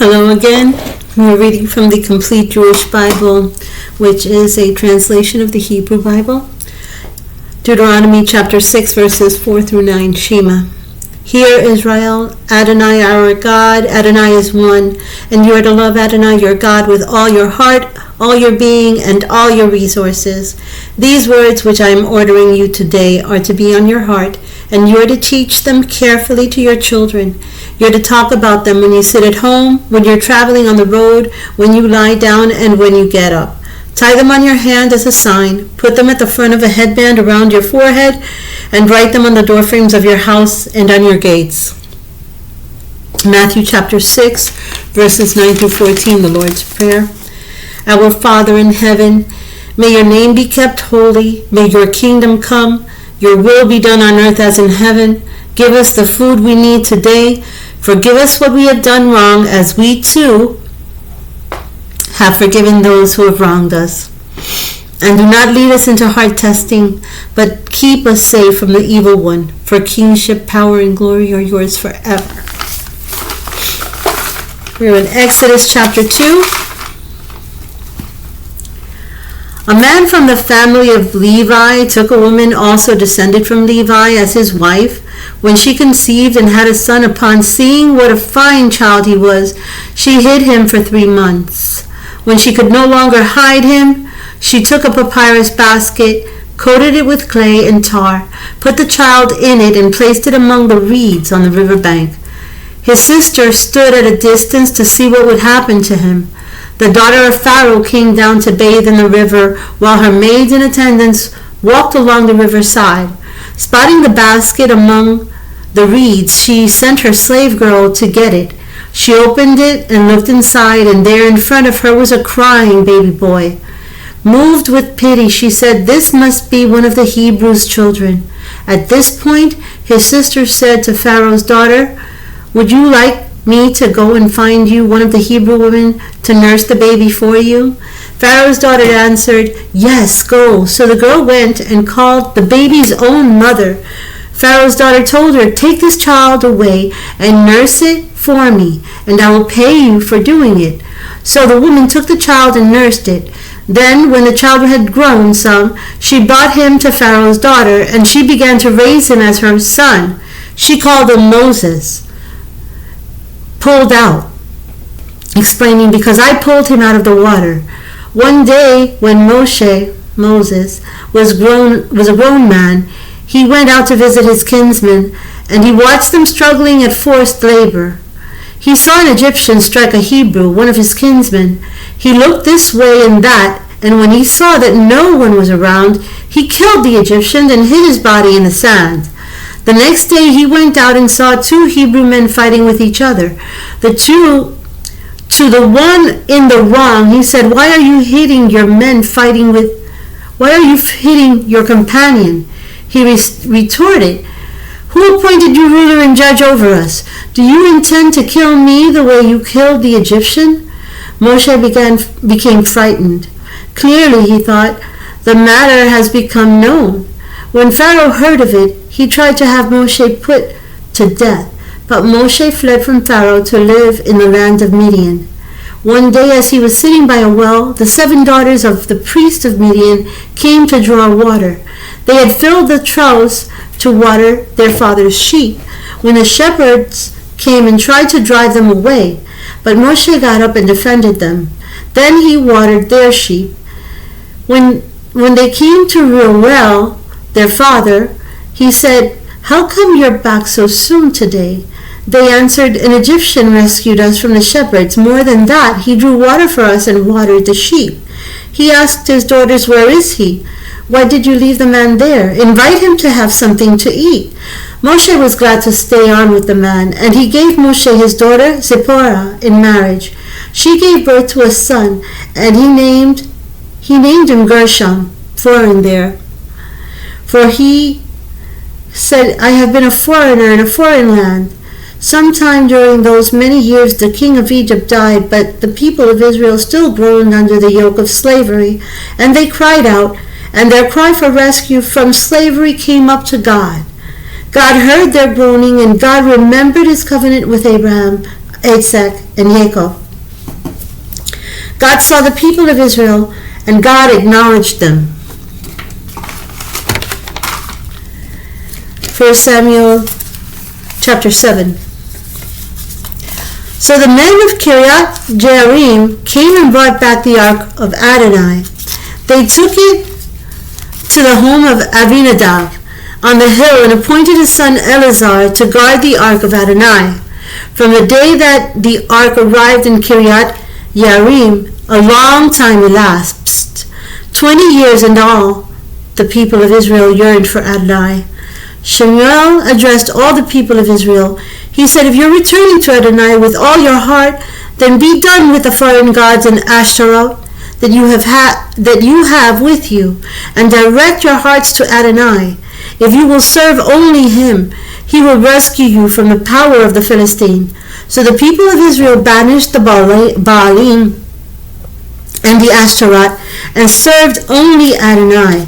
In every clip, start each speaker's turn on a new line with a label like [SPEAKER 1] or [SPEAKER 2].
[SPEAKER 1] Hello again. We're reading from the Complete Jewish Bible, which is a translation of the Hebrew Bible. Deuteronomy chapter 6, verses 4 through 9, Shema. Hear, Israel, Adonai our God, Adonai is one, and you are to love Adonai your God with all your heart, all your being, and all your resources. These words which I am ordering you today are to be on your heart, and you are to teach them carefully to your children. You are to talk about them when you sit at home, when you're traveling on the road, when you lie down, and when you get up. Tie them on your hand as a sign. Put them at the front of a headband around your forehead, and write them on the doorframes of your house and on your gates. Matthew chapter 6, verses 9 through 14, the Lord's Prayer. Our Father in heaven, may your name be kept holy. May your kingdom come. Your will be done on earth as in heaven. Give us the food we need today. Forgive us what we have done wrong, as we too have forgiven those who have wronged us. And do not lead us into hard testing, but keep us safe from the evil one. For kingship, power, and glory are yours forever. We're in Exodus chapter 2. A man from the family of Levi took a woman also descended from Levi as his wife. When she conceived and had a son, upon seeing what a fine child he was, she hid him for 3 months. When she could no longer hide him, she took a papyrus basket, coated it with clay and tar, put the child in it, and placed it among the reeds on the river bank. His sister stood at a distance to see what would happen to him. The daughter of Pharaoh came down to bathe in the river, while her maids and attendants walked along the riverside. Spotting the basket among the reeds, she sent her slave girl to get it. She opened it and looked inside, and there in front of her was a crying baby boy. Moved with pity, she said, "This must be one of the Hebrews' children." At this point, his sister said to Pharaoh's daughter, "Would you like me to go and find you one of the Hebrew women to nurse the baby for you?" Pharaoh's daughter answered, "Yes, go." So the girl went and called the baby's own mother. Pharaoh's daughter told her, "Take this child away and nurse it for me, and I will pay you for doing it." So the woman took the child and nursed it. Then, when the child had grown some, she brought him to Pharaoh's daughter, and she began to raise him as her son. She called him Moses, pulled out, explaining, "Because I pulled him out of the water." One day, when Moses, was a grown man, he went out to visit his kinsmen, and he watched them struggling at forced labor. He saw an Egyptian strike a Hebrew, one of his kinsmen. He looked this way and that, and when he saw that no one was around, he killed the Egyptian and hid his body in the sand. The next day he went out and saw 2 Hebrew men fighting with each other. To the one in the wrong, he said, Why are you hitting your companion?" He retorted, "Who appointed you ruler and judge over us? Do you intend to kill me the way you killed the Egyptian?" Moshe became frightened. Clearly, he thought, the matter has become known. When Pharaoh heard of it, he tried to have Moshe put to death. But Moshe fled from Pharaoh to live in the land of Midian. One day, as he was sitting by a well, the 7 daughters of the priest of Midian came to draw water. They had filled the troughs to water their father's sheep, when the shepherds came and tried to drive them away. But Moshe got up and defended them. Then he watered their sheep. When they came to Reuel, their father, he said, "How come you're back so soon today?" They answered, "An Egyptian rescued us from the shepherds. More than that, he drew water for us and watered the sheep." He asked his daughters, "Where is he? Why did you leave the man there? Invite him to have something to eat." Moshe was glad to stay on with the man, and he gave Moshe his daughter Zipporah in marriage. She gave birth to a son, and he named him Gershom, foreign there. For he said, "I have been a foreigner in a foreign land." Sometime during those many years the king of Egypt died, but the people of Israel still groaned under the yoke of slavery, and they cried out, and their cry for rescue from slavery came up to God. God heard their groaning, and God remembered his covenant with Abraham, Isaac, and Jacob. God saw the people of Israel, and God acknowledged them. 1 Samuel chapter 7. So the men of Kiriath Jearim came and brought back the ark of Adonai. They took it to the home of Abinadab on the hill and appointed his son Eleazar to guard the ark of Adonai. From the day that the ark arrived in Kiriath Jearim, a long time elapsed. 20 years in all, the people of Israel yearned for Adonai. Shemuel addressed all the people of Israel. He said, if you're returning to Adonai with all your heart, then be done with the foreign gods and Ashtaroth that you have with you, and direct your hearts to Adonai. If you will serve only him, he will rescue you from the power of the Philistine. So the people of Israel banished the Baalim and the Ashtaroth, and served only Adonai.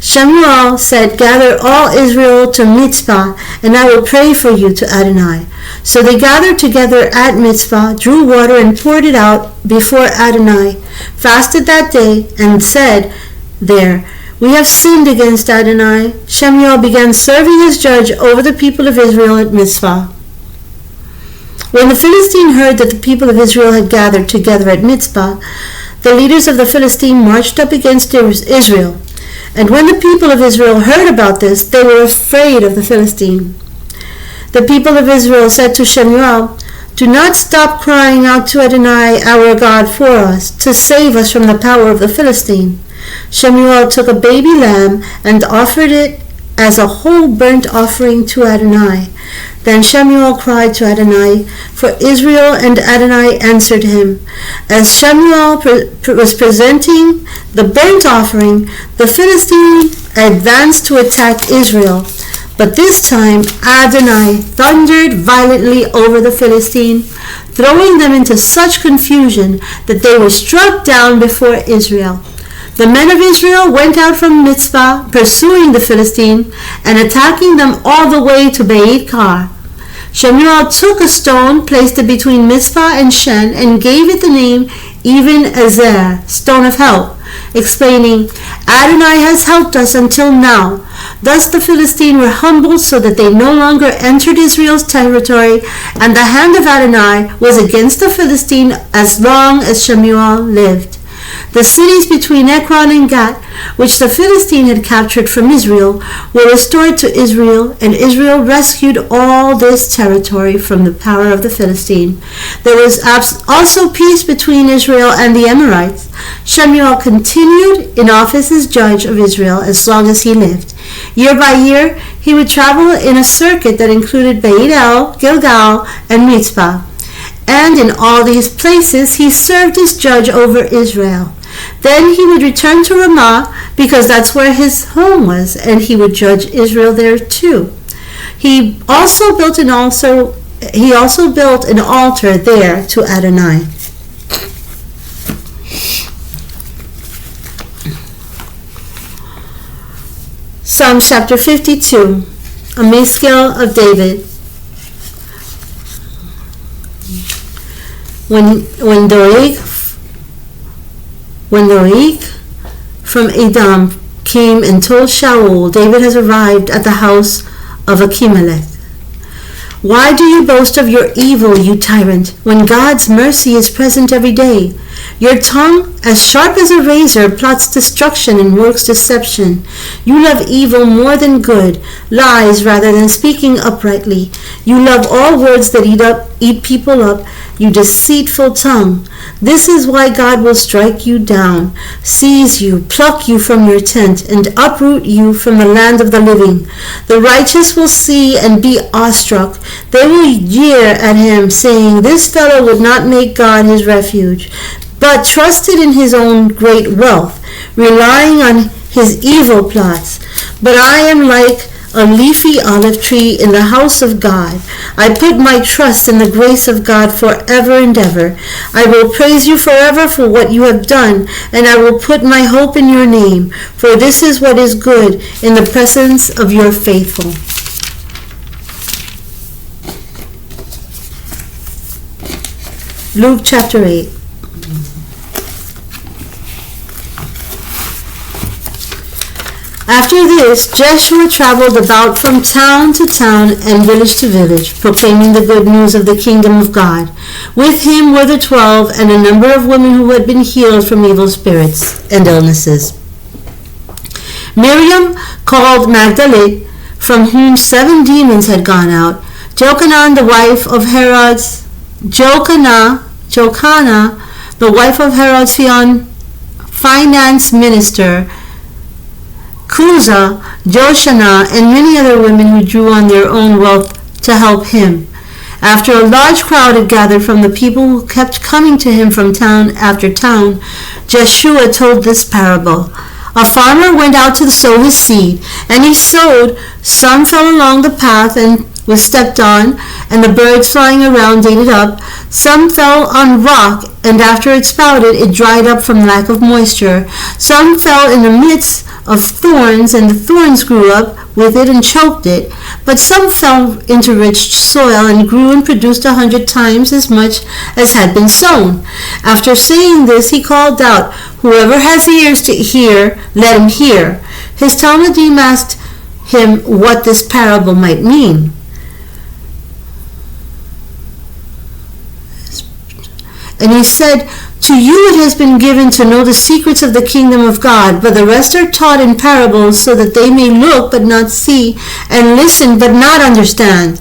[SPEAKER 1] Shemuel said, gather all Israel to Mitzpah, and I will pray for you to Adonai. So they gathered together at Mitzpah, drew water, and poured it out before Adonai, fasted that day, and said there, we have sinned against Adonai. Shemuel began serving as judge over the people of Israel at Mitzpah. When the Philistine heard that the people of Israel had gathered together at Mitzpah, the leaders of the Philistine marched up against Israel. And when the people of Israel heard about this, they were afraid of the Philistine. The people of Israel said to Shemuel, do not stop crying out to Adonai our God for us, to save us from the power of the Philistine. Shemuel took a baby lamb and offered it as a whole burnt offering to Adonai. Then Shemuel cried to Adonai for Israel, and Adonai answered him. As Shemuel was presenting the burnt offering, the Philistine advanced to attack Israel. But this time Adonai thundered violently over the Philistine, throwing them into such confusion that they were struck down before Israel. The men of Israel went out from Mitzpah, pursuing the Philistine and attacking them all the way to Beit Kar. Shemuel took a stone, placed it between Mitzpah and Shen, and gave it the name Even Ezer, stone of help, explaining, Adonai has helped us until now. Thus the Philistines were humbled so that they no longer entered Israel's territory, and the hand of Adonai was against the Philistine as long as Shemuel lived. The cities between Ekron and Gat, which the Philistine had captured from Israel, were restored to Israel, and Israel rescued all this territory from the power of the Philistine. There was also peace between Israel and the Amorites. Shemuel continued in office as judge of Israel as long as he lived. Year by year, he would travel in a circuit that included Beit El, Gilgal, and Mitzpah. And in all these places he served as judge over Israel. Then he would return to Ramah, because that's where his home was, and he would judge Israel there too. He also built an altar there to Adonai. Psalm chapter 52, a Maskil of David. When Doeg from Edom came and told Shaul, David has arrived at the house of Achimelech. Why do you boast of your evil, you tyrant, when God's mercy is present every day? Your tongue, as sharp as a razor, plots destruction and works deception. You love evil more than good, lies rather than speaking uprightly. You love all words that eat people up, you deceitful tongue. This is why God will strike you down, seize you, pluck you from your tent, and uproot you from the land of the living. The righteous will see and be awestruck. They will jeer at him, saying, this fellow would not make God his refuge, but trusted in his own great wealth, relying on his evil plots. But I am like a leafy olive tree in the house of God. I put my trust in the grace of God forever and ever. I will praise you forever for what you have done, and I will put my hope in your name, for this is what is good in the presence of your faithful. Luke chapter 8. After this, Joshua traveled about from town to town and village to village, proclaiming the good news of the kingdom of God. With him were the 12 and a number of women who had been healed from evil spirits and illnesses. Miriam, called Magdalene, from whom 7 demons had gone out, Jochanan, the wife of Herod's finance minister, Chuza, Joshana, and many other women who drew on their own wealth to help him. After a large crowd had gathered from the people who kept coming to him from town after town, Joshua told this parable. A farmer went out to sow his seed, and he sowed. Some fell along the path and was stepped on, and the birds flying around ate it up. Some fell on rock, and after it sprouted, it dried up from lack of moisture. Some fell in the midst of thorns, and the thorns grew up with it and choked it. But some fell into rich soil and grew and produced 100 times as much as had been sown. After saying this, he called out, "Whoever has ears to hear, let him hear." His Talmudim asked him what this parable might mean. And he said, "To you it has been given to know the secrets of the kingdom of God, but the rest are taught in parables so that they may look but not see, and listen but not understand.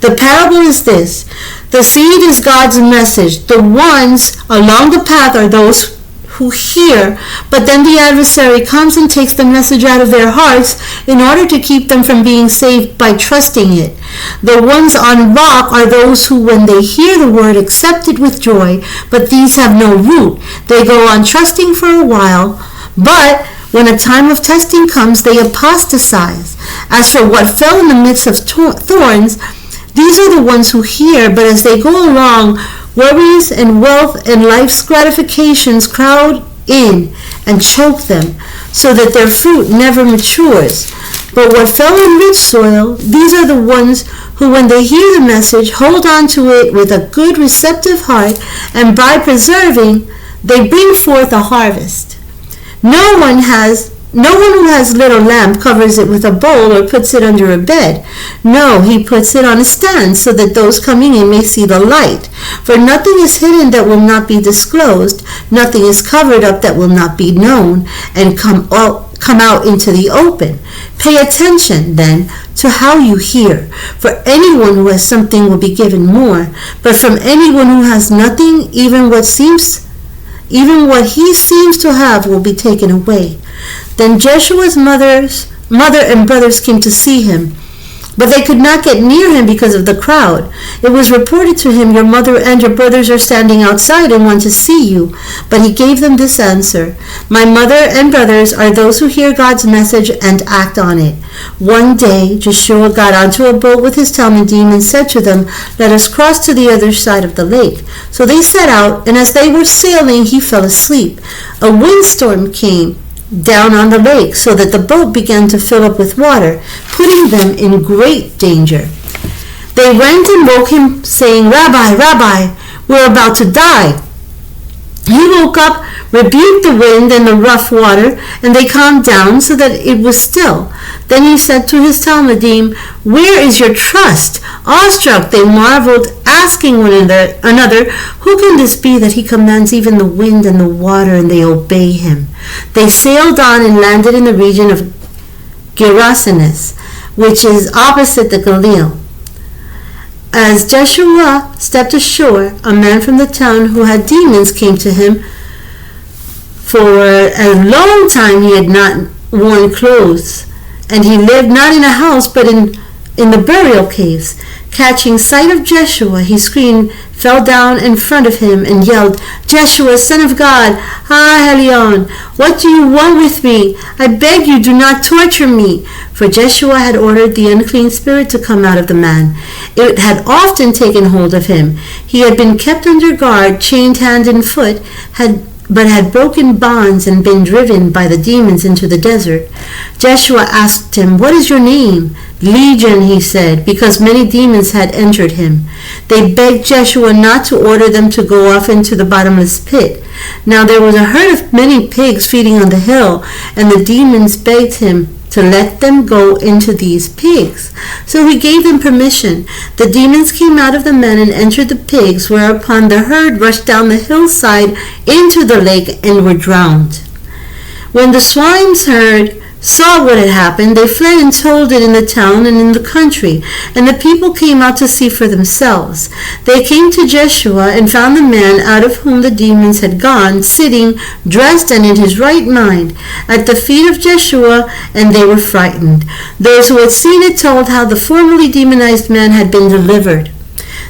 [SPEAKER 1] The parable is this. The seed is God's message. The ones along the path are those who hear, but then the adversary comes and takes the message out of their hearts in order to keep them from being saved by trusting it. The ones on rock are those who, when they hear the word, accept it with joy, but these have no root. They go on trusting for a while, but when a time of testing comes, they apostatize. As for what fell in the midst of thorns, these are the ones who hear, but as they go along, worries and wealth and life's gratifications crowd in and choke them, so that their fruit never matures. But what fell in rich soil, these are the ones who, when they hear the message, hold on to it with a good receptive heart, and by persevering, they bring forth a harvest. No one who has little lamp covers it with a bowl or puts it under a bed. No, he puts it on a stand so that those coming in may see the light. For nothing is hidden that will not be disclosed, nothing is covered up that will not be known and come out into the open. Pay attention, then, to how you hear. For anyone who has something will be given more, but from anyone who has nothing, even what he seems to have will be taken away. Then Joshua's mother and brothers came to see him, but they could not get near him because of the crowd. It was reported to him, "Your mother and your brothers are standing outside and want to see you." But he gave them this answer, "My mother and brothers are those who hear God's message and act on it." One day Joshua got onto a boat with his Talmudim and said to them, "Let us cross to the other side of the lake." So they set out, and as they were sailing, he fell asleep. A windstorm came down on the lake, so that the boat began to fill up with water, putting them in great danger. They went and woke him, saying, "Rabbi, Rabbi, we're about to die." He woke up, rebuked the wind and the rough water, and they calmed down so that it was still. Then he said to his Talmudim, "Where is your trust?" Awestruck, they marveled, asking one another, "Who can this be that he commands even the wind and the water, and they obey him?" They sailed on and landed in the region of Gerasenes, which is opposite the Galil. As Joshua stepped ashore, a man from the town who had demons came to him. For a long time he had not worn clothes, and he lived not in a house but in the burial caves. Catching sight of Joshua, he screamed, fell down in front of him, and yelled, "Joshua, son of God, Ha Elyon, what do you want with me? I beg you, do not torture me." For Joshua had ordered the unclean spirit to come out of the man. It had often taken hold of him. He had been kept under guard, chained hand and foot, had but had broken bonds and been driven by the demons into the desert. Joshua asked him, "What is your name?" "Legion," he said, because many demons had entered him. They begged Joshua not to order them to go off into the bottomless pit. Now there was a herd of many pigs feeding on the hill, and the demons begged him to let them go into these pigs. So he gave them permission. The demons came out of the men and entered the pigs, whereupon the herd rushed down the hillside into the lake and were drowned. When the swineherd saw what had happened, they fled and told it in the town and in the country, and the people came out to see for themselves. They came to Joshua and found the man out of whom the demons had gone, sitting, dressed and in his right mind, at the feet of Joshua, and they were frightened. Those who had seen it told how the formerly demonized man had been delivered.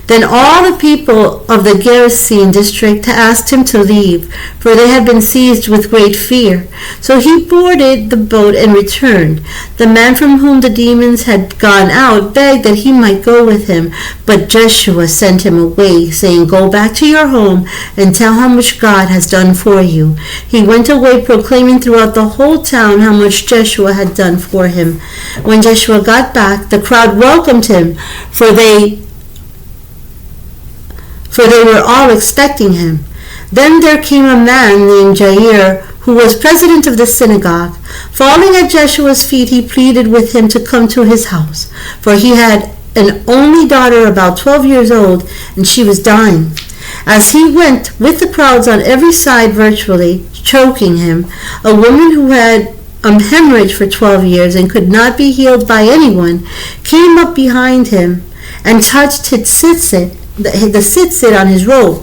[SPEAKER 1] Then all the people of the Gerasene district asked him to leave, for they had been seized with great fear. So he boarded the boat and returned. The man from whom the demons had gone out begged that he might go with him, but Joshua sent him away, saying, "Go back to your home and tell how much God has done for you." He went away proclaiming throughout the whole town how much Joshua had done for him. When Joshua got back, the crowd welcomed him, for they were all expecting him. Then there came a man named Jair, who was president of the synagogue. Falling at Joshua's feet, he pleaded with him to come to his house, for he had an only daughter about 12 years old, and she was dying. As he went with the crowds on every side virtually, choking him, a woman who had a hemorrhage for 12 years and could not be healed by anyone, came up behind him and touched his tzitzit, the tzitzit on his robe.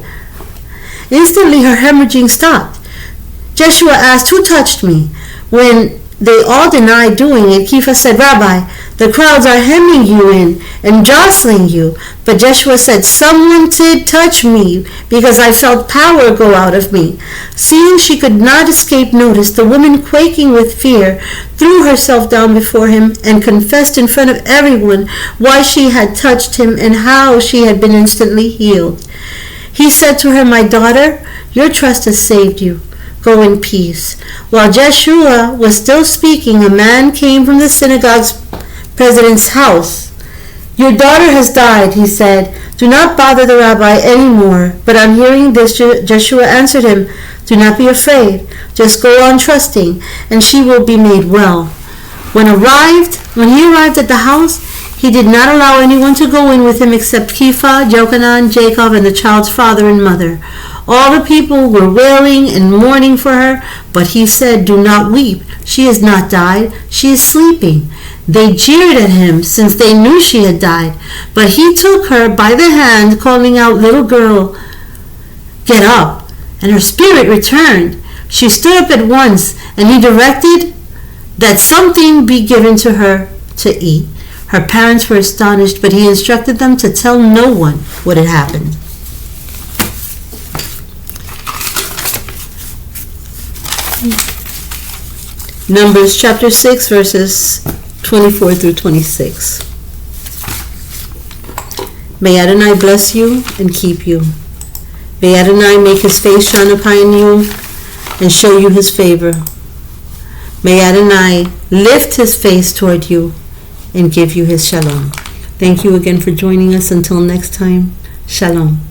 [SPEAKER 1] Instantly her hemorrhaging stopped. Joshua asked, "Who touched me?" When they all denied doing it, Kepha said, "Rabbi, the crowds are hemming you in and jostling you." But Joshua said, "Someone did touch me, because I felt power go out of me." Seeing she could not escape notice, the woman, quaking with fear, threw herself down before him and confessed in front of everyone why she had touched him and how she had been instantly healed. He said to her, "My daughter, your trust has saved you. Go in peace." While Joshua was still speaking, a man came from the synagogue's president's house. "Your daughter has died," he said. "Do not bother the rabbi anymore." But on hearing this, Joshua answered him, "Do not be afraid. Just go on trusting, and she will be made well." When he arrived at the house, he did not allow anyone to go in with him except Kepha, Jochanan, Jacob, and the child's father and mother. All the people were wailing and mourning for her, but he said, "Do not weep. She has not died. She is sleeping." They jeered at him, since they knew she had died. But he took her by the hand, calling out, "Little girl, get up." And her spirit returned. She stood up at once, and he directed that something be given to her to eat. Her parents were astonished, but he instructed them to tell no one what had happened. Numbers chapter 6, verses 24 through 26. May Adonai bless you and keep you. May Adonai make his face shine upon you and show you his favor. May Adonai lift his face toward you and give you his shalom. Thank you again for joining us. Until next time, shalom.